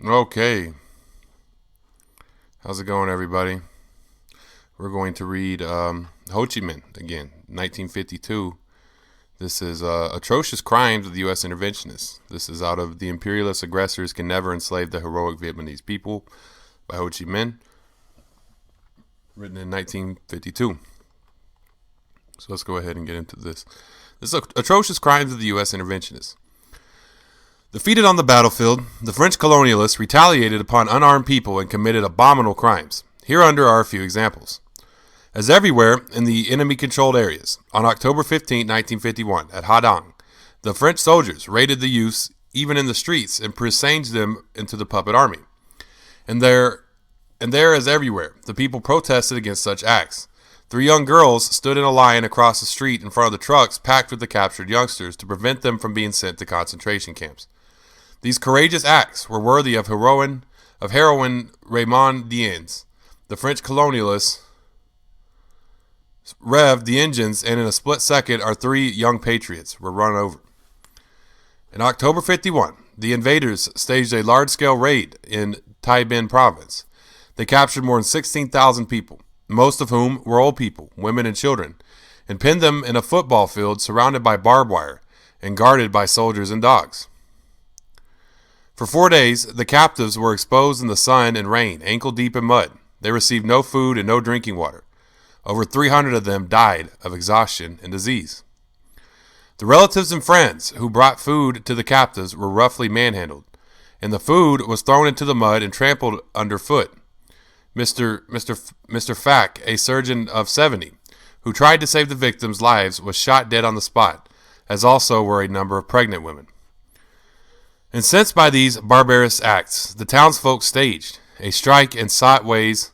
Okay, how's it going, everybody? We're going to read Ho Chi Minh again, 1952. This is Atrocious Crimes of the U.S. Interventionists. This is out of The Imperialist Aggressors Can Never Enslave the Heroic Vietnamese People by Ho Chi Minh, written in 1952. So let's go ahead and get into this. This is Atrocious Crimes of the U.S. Interventionists. Defeated on the battlefield, the French colonialists retaliated upon unarmed people and committed abominable crimes. Hereunder are a few examples. As everywhere in the enemy-controlled areas, on October 15, 1951, at Ha Dang, the French soldiers raided the youths even in the streets and presaged them into the puppet army. And there, as everywhere, the people protested against such acts. 3 young girls stood in a line across the street in front of the trucks packed with the captured youngsters to prevent them from being sent to concentration camps. These courageous acts were worthy of heroine Raymond Diennes. The French colonialists revved the engines, and in a split second, our 3 young patriots were run over. In October 51, the invaders staged a large-scale raid in Tay Bin province. They captured more than 16,000 people, most of whom were old people, women and children, and pinned them in a football field surrounded by barbed wire and guarded by soldiers and dogs. For 4 days, the captives were exposed in the sun and rain, ankle-deep in mud. They received no food and no drinking water. Over 300 of them died of exhaustion and disease. The relatives and friends who brought food to the captives were roughly manhandled, and the food was thrown into the mud and trampled underfoot. Mr. Fack, a surgeon of 70, who tried to save the victims' lives, was shot dead on the spot, as also were a number of pregnant women. Incensed by these barbarous acts, the townsfolk staged a strike and sought ways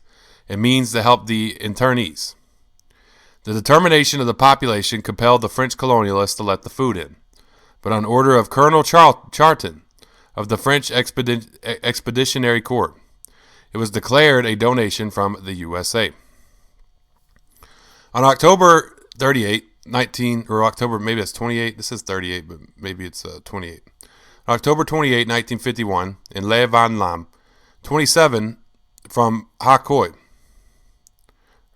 and means to help the internees. The determination of the population compelled the French colonialists to let the food in, but on order of Colonel Charton of the French Expeditionary Corps, it was declared a donation from the USA. On October 38, October, maybe it's 28, this is 38, but maybe it's 28. On October 28, 1951, in Le Van Lam, 27 from Ha Khoi.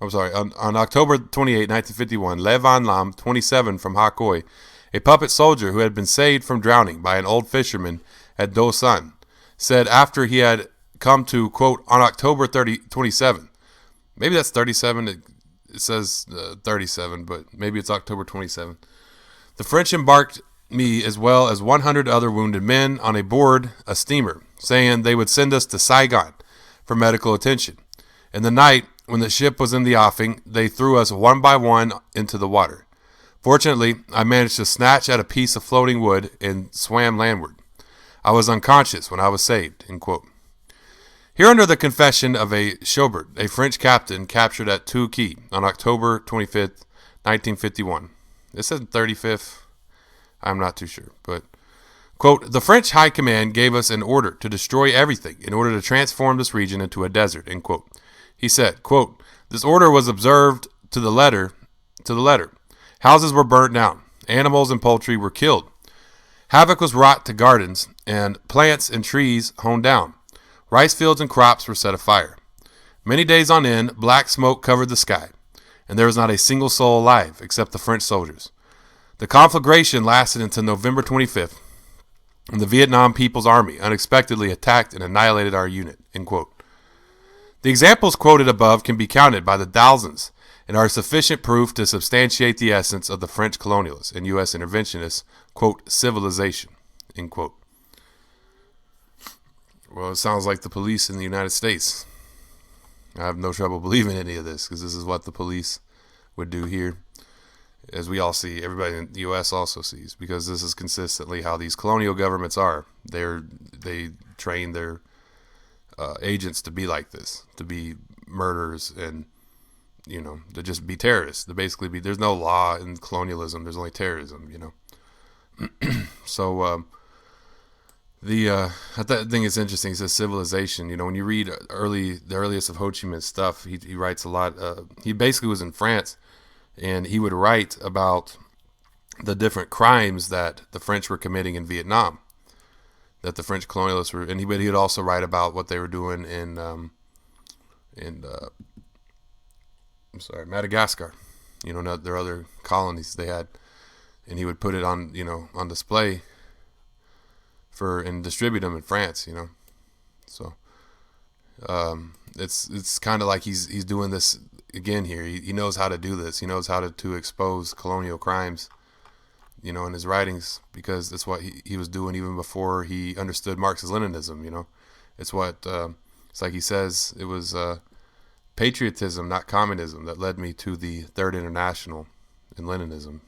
On October 28, 1951, Le Van Lam, 27 from Ha Khoi, a puppet soldier who had been saved from drowning by an old fisherman at Do San, said after he had come to, quote, on October 27, maybe that's 37, it says 37, but maybe it's October 27. The French embarked me as well as 100 other wounded men on a steamer, saying they would send us to Saigon for medical attention. In the night, when the ship was in the offing, they threw us one by one into the water. Fortunately, I managed to snatch at a piece of floating wood and swam landward. I was unconscious when I was saved, end quote. Here under the confession of a Schobert, a French captain captured at Tu Quay on October 25th, 1951. This says 35th. I'm not too sure, but, quote, the French High Command gave us an order to destroy everything in order to transform this region into a desert, end quote. He said, quote, this order was observed to the letter. Houses were burnt down. Animals and poultry were killed. Havoc was wrought to gardens, and plants and trees hewn down. Rice fields and crops were set afire. Many days on end, black smoke covered the sky, and there was not a single soul alive except the French soldiers. The conflagration lasted until November 25th, when the Vietnam People's Army unexpectedly attacked and annihilated our unit, end quote. The examples quoted above can be counted by the thousands and are sufficient proof to substantiate the essence of the French colonialists and U.S. interventionists, quote, civilization, end quote. Well, it sounds like the police in the United States. I have no trouble believing any of this because this is what the police would do here. As we all see, everybody in the U.S. also sees, because this is consistently how these colonial governments are. They train their agents to be like this, to be murderers and, to just be terrorists. To basically be, there's no law in colonialism. There's only terrorism, So I think it's interesting. He says civilization. When you read the earliest of Ho Chi Minh's stuff, he writes a lot. He basically was in France, and he would write about the different crimes that the French were committing in Vietnam. that the French colonialists were, and he'd also write about what they were doing in Madagascar. Their other colonies they had, and he would put it on on display and distribute them in France. So it's kind of like he's doing this again here. He knows how to do this. He knows how to expose colonial crimes, in his writings, because that's what he was doing even before he understood Marxist-Leninism. It's what it's like he says, it was patriotism, not communism, that led me to the Third International in Leninism.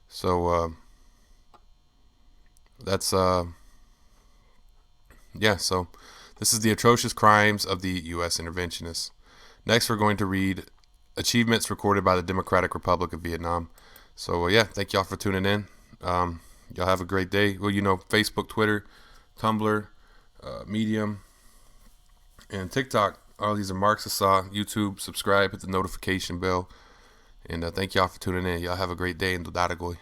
So that's so this is the atrocious crimes of the U.S. interventionists. Next, we're going to read achievements recorded by the Democratic Republic of Vietnam. So thank y'all for tuning in. Y'all have a great day. Well, Facebook, Twitter, Tumblr, Medium, and TikTok. All these are Marxist. YouTube, subscribe, hit the notification bell. And thank y'all for tuning in. Y'all have a great day in Dodadagoy.